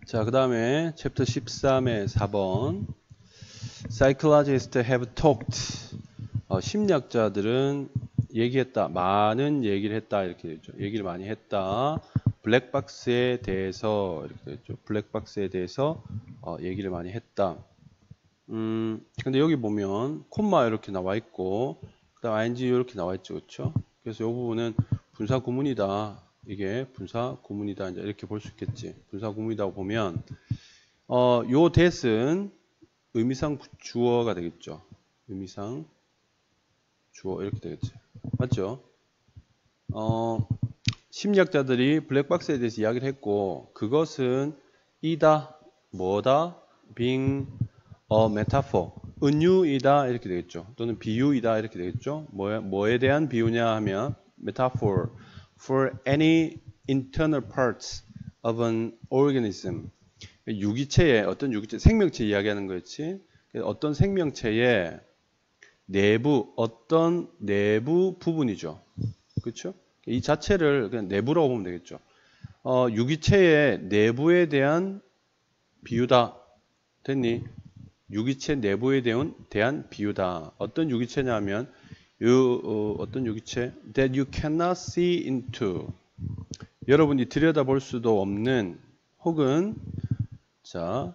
자, 그 다음에 챕터 13의 4번. Psychologists have talked. 심리학자들은 얘기했다. 많은 얘기를 했다. 이렇게 되죠. 얘기를 많이 했다. 블랙박스에 대해서 이렇게 되죠. 블랙박스에 대해서 얘기를 많이 했다. 근데 여기 보면 콤마 이렇게 나와 있고 그다음 ing 이렇게 나와 있죠. 그렇죠? 그래서 이 부분은 분사 구문이다. 이게 분사 구문이다. 이제 이렇게 볼 수 있겠지. 분사 구문이라고 보면 요 that은 의미상 주어가 되겠죠. 의미상 주어 이렇게 되겠지. 맞죠? 심리학자들이 블랙박스에 대해서 이야기를 했고 그것은 이다, 뭐다, being a metaphor, 은유이다 이렇게 되겠죠. 또는 비유이다 이렇게 되겠죠. 뭐에 대한 비유냐 하면 metaphor for any internal parts of an organism. 유기체의 어떤 유기체, 생명체 이야기하는 거였지. 어떤 생명체의 내부, 어떤 내부 부분이죠. 그렇죠? 이 자체를 그냥 내부라고 보면 되겠죠. 유기체의 내부에 대한 비유다. 됐니? 유기체 내부에 대한 비유다. 어떤 유기체냐 하면 어떤 유기체? That you cannot see into. 여러분이 들여다볼 수도 없는 혹은 자,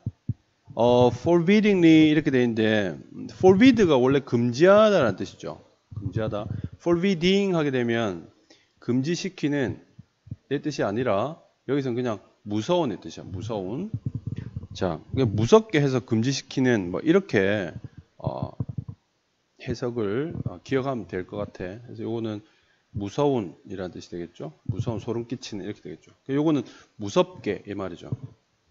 forbiddingly 이렇게 되어 있는데 forbid가 원래 금지하다라는 뜻이죠. 금지하다. forbidding 하게 되면 금지시키는 내 뜻이 아니라 여기서는 그냥 무서운의 뜻이야. 무서운. 자, 무섭게 해서 금지시키는 뭐 이렇게 해석을 기억하면 될 것 같아. 그래서 요거는 무서운이라는 뜻이 되겠죠. 무서운, 소름 끼치는 이렇게 되겠죠. 요거는 무섭게 이 말이죠.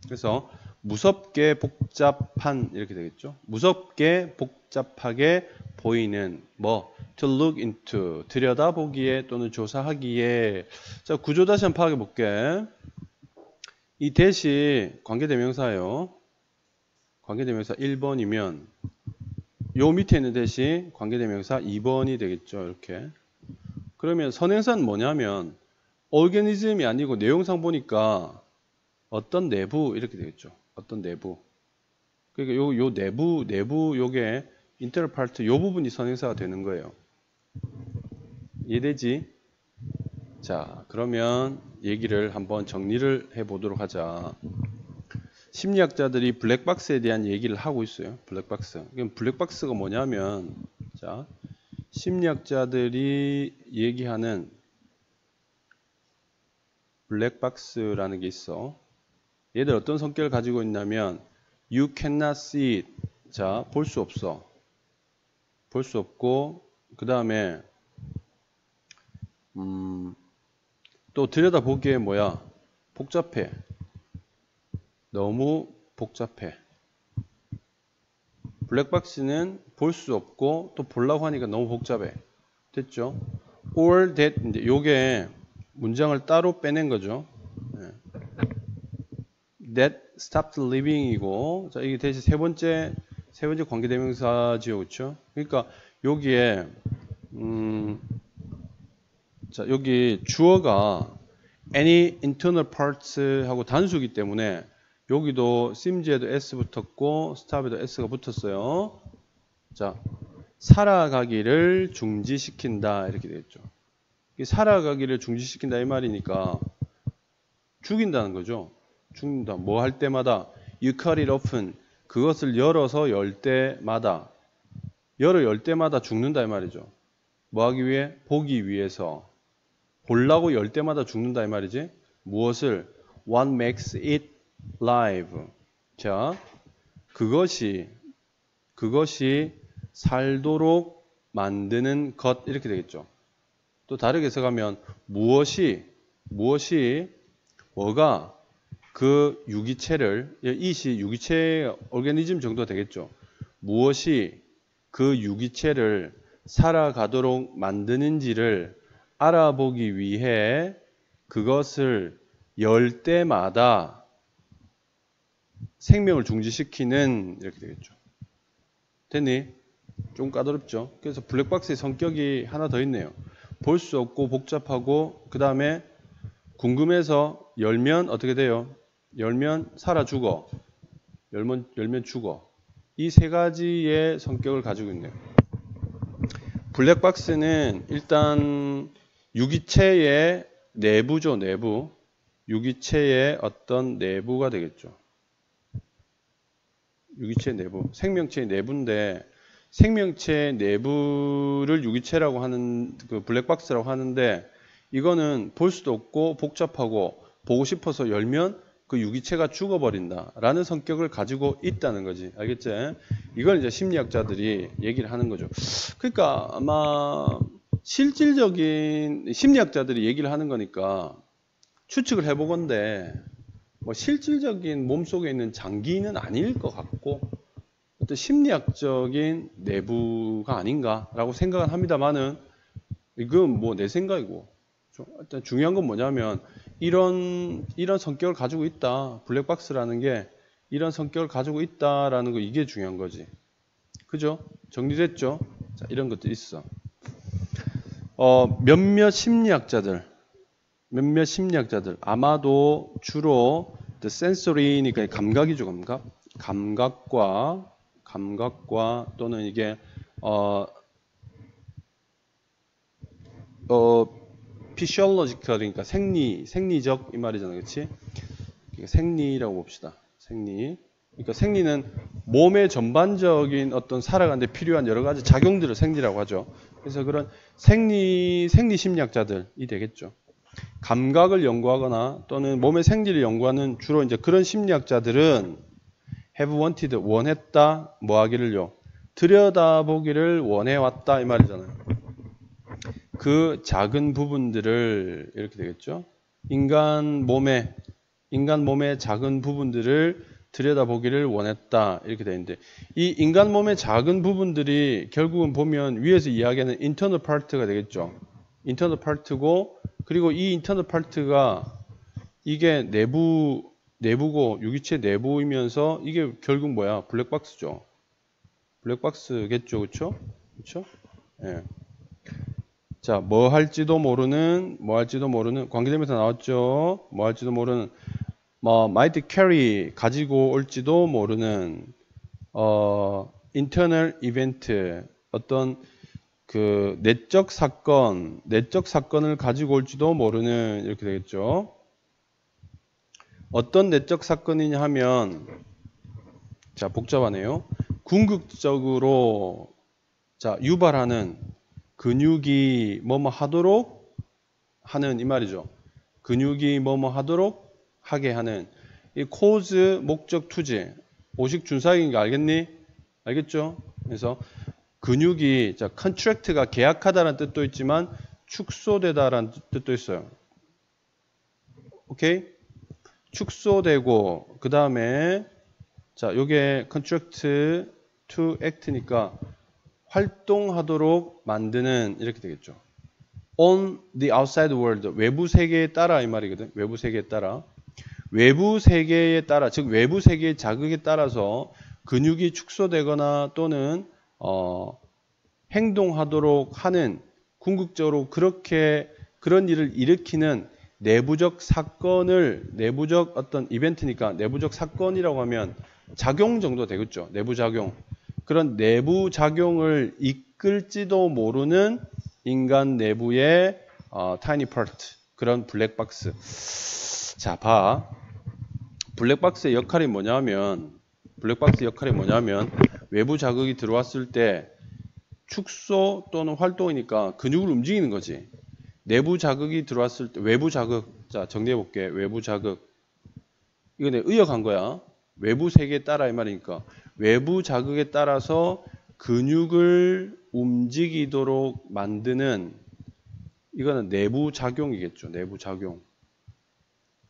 그래서 무섭게 복잡한 이렇게 되겠죠. 무섭게 복잡하게 보이는 뭐 to look into 들여다보기에 또는 조사하기에. 자, 구조 다시 한번 파악해 볼게. 이 that이 관계대명사예요. 관계대명사 1번이면 요 밑에 있는 that이 관계대명사 2번이 되겠죠. 이렇게. 그러면 선행사는 뭐냐면 organism이 아니고 내용상 보니까 어떤 내부 이렇게 되겠죠. 어떤 내부. 그러니까 요 내부 요게 internal part 요 부분이 선행사가 되는 거예요. 이해되지? 자, 그러면 얘기를 한번 정리를 해 보도록 하자. 심리학자들이 블랙박스에 대한 얘기를 하고 있어요. 블랙박스. 그럼 블랙박스가 뭐냐면 자, 심리학자들이 얘기하는 블랙박스라는 게 있어. 얘들 어떤 성격을 가지고 있냐면 you cannot see it. 자, 볼 수 없어. 볼 수 없고 그 다음에 또 들여다보기에 뭐야? 복잡해. 너무 복잡해. 블랙박스는 볼 수 없고 또 보려고 하니까 너무 복잡해. 됐죠? or that 이제 요게 문장을 따로 빼낸 거죠. that stopped living이고 자, 이게 대신 세 번째 관계대명사지요. 그렇죠? 그러니까 여기에 자, 여기 주어가 any internal parts 하고 단수기 때문에 여기도 sims에도 s 붙었고 stop에도 s가 붙었어요. 자, 살아가기를 중지시킨다 이렇게 되겠죠. 살아가기를 중지시킨다 이 말이니까 죽인다는 거죠. 죽는다. 뭐 할 때마다 you cut it open. 그것을 열어서 열 때마다 열 때마다 죽는다 이 말이죠. 뭐 하기 위해? 보기 위해서. 보려고 열 때마다 죽는다 이 말이지. 무엇을? What makes it live. 자, 그것이 살도록 만드는 것 이렇게 되겠죠. 또 다르게 해석하면 뭐가 그 유기체를 이시 유기체 오르가니즘 정도 되겠죠. 무엇이 그 유기체를 살아가도록 만드는지를 알아보기 위해 그것을 열 때마다 생명을 중지시키는 이렇게 되겠죠. 됐니? 좀 까다롭죠. 그래서 블랙박스의 성격이 하나 더 있네요. 볼 수 없고 복잡하고 그 다음에 궁금해서 열면 어떻게 돼요? 열면 살아 죽어. 열면 죽어. 이 세 가지의 성격을 가지고 있네요. 블랙박스는 일단 유기체의 내부죠, 내부. 유기체의 어떤 내부가 되겠죠. 유기체 내부. 생명체의 내부인데, 생명체 내부를 유기체라고 하는, 그 블랙박스라고 하는데, 이거는 볼 수도 없고 복잡하고 보고 싶어서 열면 그 유기체가 죽어버린다 라는 성격을 가지고 있다는 거지. 알겠지? 이걸 이제 심리학자들이 얘기를 하는 거죠. 그러니까 아마 실질적인 심리학자들이 얘기를 하는 거니까 추측을 해보건데 뭐 실질적인 몸속에 있는 장기는 아닐 것 같고 어떤 심리학적인 내부가 아닌가라고 생각은 합니다만은 이건 뭐 내 생각이고 일단 중요한 건 뭐냐면 이런 성격을 가지고 있다. 블랙박스라는 게 이런 성격을 가지고 있다라는 거 이게 중요한 거지. 그죠? 정리됐죠? 자, 이런 것들이 있어. 몇몇 심리학자들 아마도 주로 sensory니까 감각이죠, 감각과 또는 이게 physiological 그러니까 생리적 이 말이잖아, 그렇지? 생리라고 봅시다. 생리. 그러니까 생리는 몸의 전반적인 어떤 살아가는데 필요한 여러 가지 작용들을 생리라고 하죠. 그래서 그런 생리 심리학자들이 되겠죠. 감각을 연구하거나 또는 몸의 생리를 연구하는 주로 이제 그런 심리학자들은 have wanted 원했다 뭐 하기를요. 들여다보기를 원해왔다 이 말이잖아요. 그 작은 부분들을 이렇게 되겠죠. 인간 몸의 작은 부분들을 들여다보기를 원했다 이렇게 되는데 이 인간 몸의 작은 부분들이 결국은 보면 위에서 이야기하는 internal part가 되겠죠. internal part고 그리고 이 internal part가 이게 내부고 유기체 내부이면서 이게 결국 뭐야? 블랙박스죠. 블랙박스겠죠, 그렇죠? 그렇죠? 예. 자, 뭐 할지도 모르는 관계대명사 나왔죠. 뭐 할지도 모르는 might carry 가지고 올지도 모르는 internal event 어떤 그 내적 사건을 가지고 올지도 모르는 이렇게 되겠죠. 어떤 내적 사건이냐 하면 자, 복잡하네요. 궁극적으로 자, 유발하는 근육이 뭐뭐 하도록 하는 이 말이죠. 근육이 뭐뭐 하도록 하게 하는 이 cause 목적 투지 오식 준사역인 거 알겠니? 알겠죠? 그래서 근육이 자 contract가 계약하다라는 뜻도 있지만 축소되다라는 뜻도 있어요. 오케이? 축소되고 그 다음에 자 요게 contract to act니까 활동하도록 만드는 이렇게 되겠죠. On the outside world 외부 세계에 따라 이 말이거든. 외부 세계에 따라 즉 외부 세계의 자극에 따라서 근육이 축소되거나 또는 행동하도록 하는 궁극적으로 그런 일을 일으키는 내부적 어떤 이벤트니까 내부적 사건이라고 하면 작용 정도 되겠죠. 내부 작용. 그런 내부 작용을 이끌지도 모르는 인간 내부의 tiny part 그런 블랙박스. 자, 봐. 블랙박스의 역할이 뭐냐면 외부 자극이 들어왔을 때 축소 또는 활동이니까 근육을 움직이는 거지. 내부 자극이 들어왔을 때 외부 자극. 자, 정리해 볼게. 외부 자극. 이거 내가 의역한 거야. 외부 세계에 따라 이 말이니까 외부 자극에 따라서 근육을 움직이도록 만드는 이거는 내부 작용이겠죠. 내부 작용.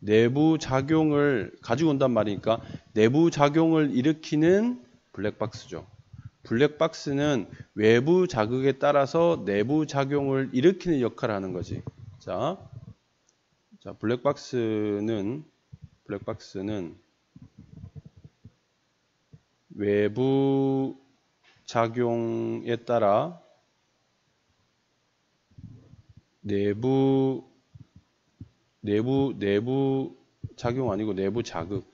내부 작용을 가지고 온단 말이니까 내부 작용을 일으키는 블랙박스죠. 블랙박스는 외부 자극에 따라서 내부 작용을 일으키는 역할을 하는 거지. 자, 블랙박스는 외부 작용에 따라 내부 작용 아니고 내부 자극.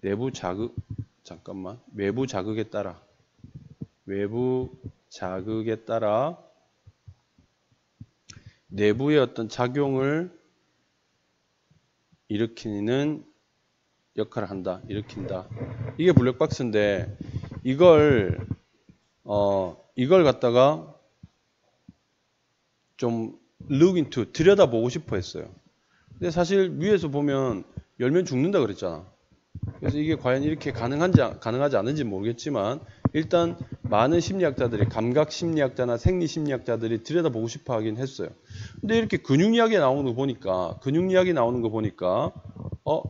내부 자극, 잠깐만. 외부 자극에 따라. 외부 자극에 따라 내부의 어떤 작용을 일으키는 역할을 한다. 일으킨다. 이게 블랙박스인데 이걸 갖다가 좀 look into 들여다보고 싶어 했어요. 근데 사실 위에서 보면 열면 죽는다 그랬잖아. 그래서 이게 과연 이렇게 가능하지 않은지 모르겠지만 일단 많은 심리학자들이 감각 심리학자나 생리 심리학자들이 들여다보고 싶어 하긴 했어요. 근데 이렇게 근육 이야기 나오는 거 보니까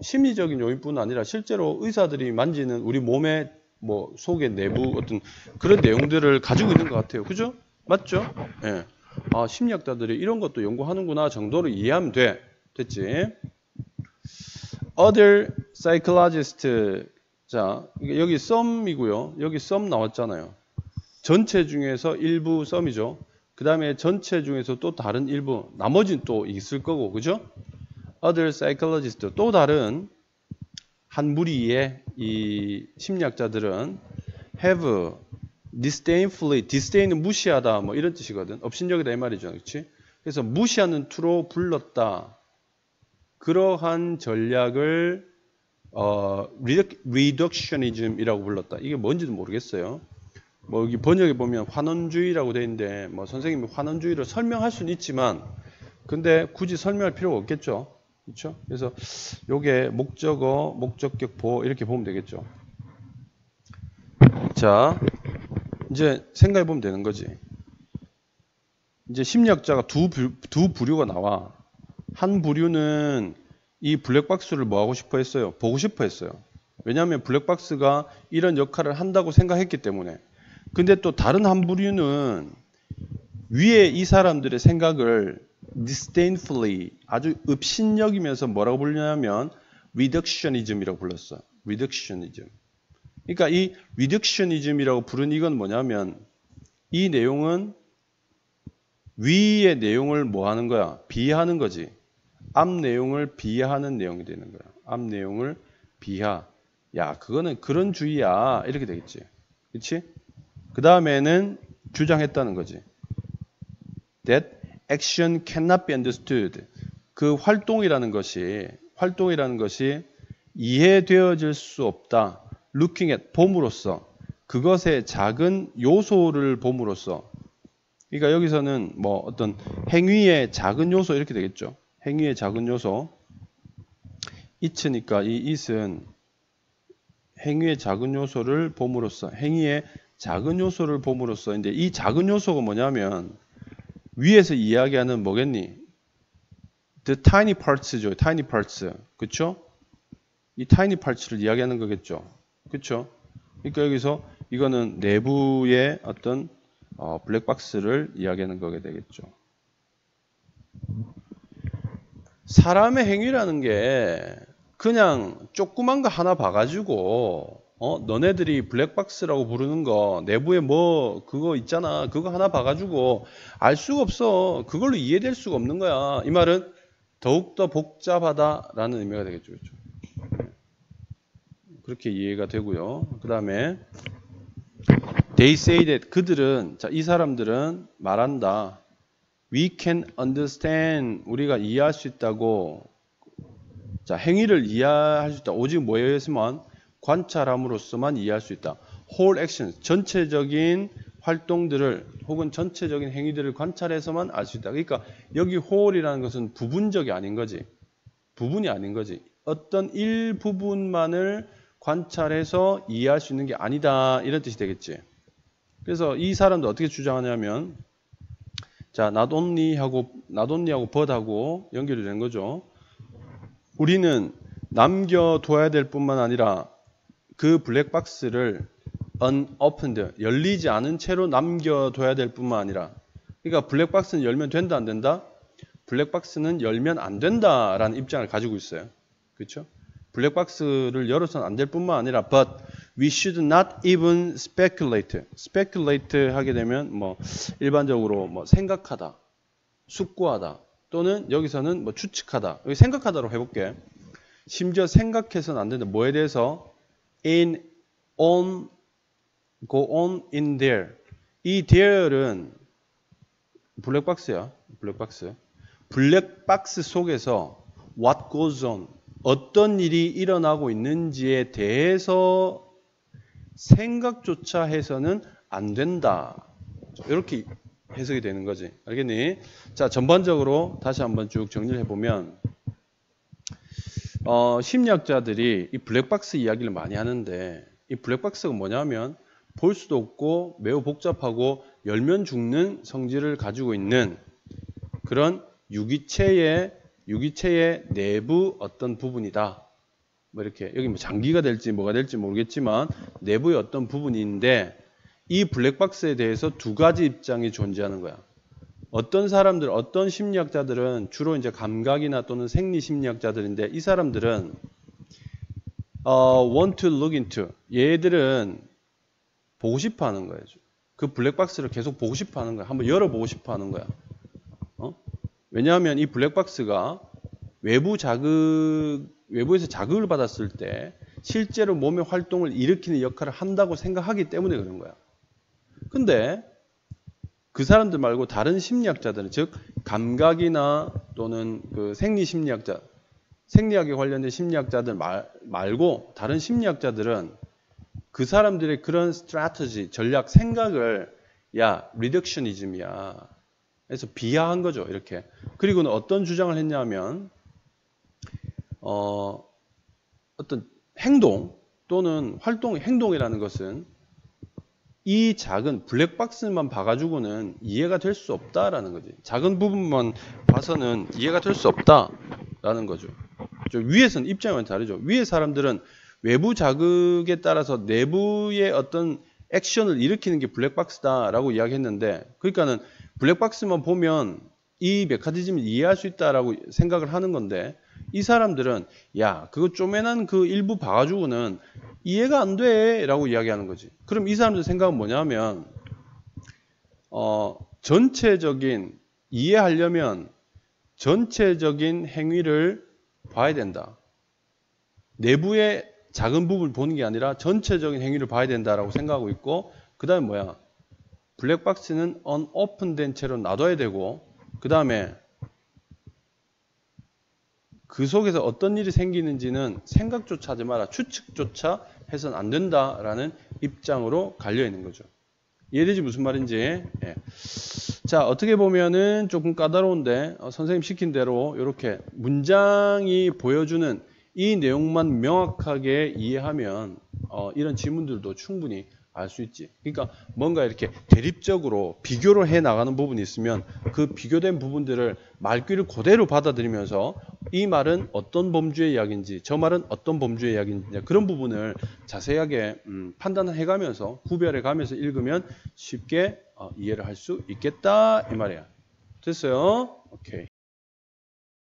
심리적인 요인뿐 아니라 실제로 의사들이 만지는 우리 몸의 뭐 속의 내부 어떤 그런 내용들을 가지고 있는 것 같아요. 그죠? 맞죠? 예. 아, 심리학자들이 이런 것도 연구하는구나 정도로 이해하면 됐지. Other psychologists. 자, 여기 some이고요. 여기 some 나왔잖아요. 전체 중에서 일부 some이죠. 그 다음에 전체 중에서 또 다른 일부, 나머지는 또 있을 거고, 그죠? Other psychologists. 또 다른 한 무리의 이 심리학자들은 have disdainfully, disdain은 무시하다, 뭐 이런 뜻이거든. 업신여기다 이 말이죠. 그렇지? 그래서 무시하는 투로 불렀다. 그러한 전략을 reductionism이라고 불렀다. 이게 뭔지도 모르겠어요. 뭐 여기 번역에 보면 환원주의라고 돼 있는데 뭐 선생님이 환원주의를 설명할 수는 있지만 근데 굳이 설명할 필요가 없겠죠. 그렇죠? 그래서 요게 목적어, 목적격, 보어 이렇게 보면 되겠죠. 자, 이제 생각해 보면 되는 거지. 이제 심리학자가 두 부류가 나와. 한 부류는 이 블랙박스를 뭐 하고 싶어 했어요? 보고 싶어 했어요. 왜냐하면 블랙박스가 이런 역할을 한다고 생각했기 때문에. 근데 또 다른 한 부류는 위에 이 사람들의 생각을 disdainfully 아주 읍신여기면서 뭐라고 부르냐면 reductionism이라고 불렀어. reductionism. 그러니까 이 reductionism이라고 부른 이건 뭐냐면 이 내용은 위의 내용을 뭐 하는 거야? 비하하는 거지. 앞 내용을 비하하는 내용이 되는 거야. 앞 내용을 비하. 야, 그거는 그런 주의야. 이렇게 되겠지. 그렇지? 그 다음에는 주장했다는 거지. That action cannot be understood. 그 활동이라는 것이 이해되어질 수 없다. Looking at, 봄으로써. 그것의 작은 요소를 봄으로써. 그러니까 여기서는 뭐 어떤 행위의 작은 요소 이렇게 되겠죠. 행위의 작은 요소. it니까 이 it은 행위의 작은 요소를 봄으로써 행위의 작은 요소를 봄으로써 근데 이 작은 요소가 뭐냐면 위에서 이야기하는 뭐겠니? The tiny parts죠. tiny parts. 그쵸? 이 tiny parts를 이야기하는 거겠죠. 그쵸? 그러니까 여기서 이거는 내부의 어떤 블랙박스를 이야기하는 거게 되겠죠. 사람의 행위라는 게 그냥 조그만 거 하나 봐가지고 너네들이 블랙박스라고 부르는 거 내부에 뭐 그거 있잖아. 그거 하나 봐가지고 알 수가 없어. 그걸로 이해될 수가 없는 거야. 이 말은 더욱더 복잡하다라는 의미가 되겠죠. 그렇죠? 그렇게 이해가 되고요. 그 다음에 They say that 그들은 자, 이 사람들은 말한다. We can understand 우리가 이해할 수 있다고 자 행위를 이해할 수 있다. 오직 뭐에 의해서만 관찰함으로써만 이해할 수 있다. Whole actions 전체적인 활동들을 혹은 전체적인 행위들을 관찰해서만 알 수 있다. 그러니까 여기 whole이라는 것은 부분적이 아닌 거지. 부분이 아닌 거지. 어떤 일부분만을 관찰해서 이해할 수 있는 게 아니다. 이런 뜻이 되겠지. 그래서 이 사람도 어떻게 주장하냐면 자, not only하고 but하고 연결이 되는 거죠. 우리는 남겨둬야 될 뿐만 아니라 그 블랙박스를 unopened, 열리지 않은 채로 남겨둬야 될 뿐만 아니라 그러니까 블랙박스는 열면 된다 안 된다? 블랙박스는 열면 안 된다라는 입장을 가지고 있어요. 그렇죠? 블랙박스를 열어서는 안 될 뿐만 아니라 but we should not even speculate. speculate 하게 되면 뭐 일반적으로 뭐 생각하다, 숙고하다 또는 여기서는 뭐 추측하다. 여기 생각하다로 해볼게. 심지어 생각해서는 안 된다. 뭐에 대해서? in, on, go on, in there. 이 there는 블랙박스야. 블랙박스. 블랙박스 속에서 what goes on, 어떤 일이 일어나고 있는지에 대해서 생각조차 해서는 안 된다. 이렇게 해석이 되는 거지. 알겠니? 자, 전반적으로 다시 한번 쭉 정리를 해보면 심리학자들이 이 블랙박스 이야기를 많이 하는데 이 블랙박스가 뭐냐면 볼 수도 없고 매우 복잡하고 열면 죽는 성질을 가지고 있는 그런 유기체의 내부 어떤 부분이다. 뭐 이렇게 여기 뭐 장기가 될지 뭐가 될지 모르겠지만 내부의 어떤 부분인데 이 블랙박스에 대해서 두 가지 입장이 존재하는 거야. 어떤 사람들, 어떤 심리학자들은 주로 이제 감각이나 또는 생리 심리학자들인데 이 사람들은 want to look into, 얘들은 보고 싶어 하는 거예요. 그 블랙박스를 계속 보고 싶어 하는 거야. 한번 열어보고 싶어 하는 거야. 왜냐하면 이 블랙박스가 외부에서 자극을 받았을 때 실제로 몸의 활동을 일으키는 역할을 한다고 생각하기 때문에 그런 거야. 근데 그 사람들 말고 다른 심리학자들은, 즉 감각이나 또는 그 생리심리학자, 생리학에 관련된 심리학자들 말고 다른 심리학자들은 그 사람들의 그런 스트래티지, 전략, 생각을 야, 리덕셔니즘이야. 그래서 비하한 거죠. 이렇게. 그리고는 어떤 주장을 했냐면 어떤 행동 또는 활동, 행동이라는 것은 이 작은 블랙박스만 봐가지고는 이해가 될 수 없다라는 거지. 작은 부분만 봐서는 이해가 될 수 없다라는 거죠. 위에서는 입장이 다르죠. 위에 사람들은 외부 자극에 따라서 내부의 어떤 액션을 일으키는 게 블랙박스다라고 이야기했는데, 그러니까는 블랙박스만 보면 이 메커니즘을 이해할 수 있다라고 생각을 하는 건데, 이 사람들은 야, 그거 쪼매난 그 일부 봐가지고는 이해가 안 돼 라고 이야기하는 거지. 그럼 이 사람들 생각은 뭐냐면 전체적인, 이해하려면 전체적인 행위를 봐야 된다. 내부의 작은 부분을 보는 게 아니라 전체적인 행위를 봐야 된다라고 생각하고 있고, 그 다음에 뭐야? 블랙박스는 언오픈된 채로 놔둬야 되고, 그 다음에 그 속에서 어떤 일이 생기는지는 생각조차 하지 마라. 추측조차 해서는 안 된다라는 입장으로 갈려 있는 거죠. 이해되지 무슨 말인지? 예. 자, 어떻게 보면은 조금 까다로운데 선생님 시킨 대로 이렇게 문장이 보여주는 이 내용만 명확하게 이해하면 이런 지문들도 충분히 알 수 있지. 그러니까 뭔가 이렇게 대립적으로 비교를 해 나가는 부분이 있으면 그 비교된 부분들을 말귀를 그대로 받아들이면서 이 말은 어떤 범주의 이야기인지 저 말은 어떤 범주의 이야기인지 그런 부분을 자세하게 판단해 가면서 구별해 가면서 읽으면 쉽게 이해를 할 수 있겠다 이 말이야. 됐어요? 오케이.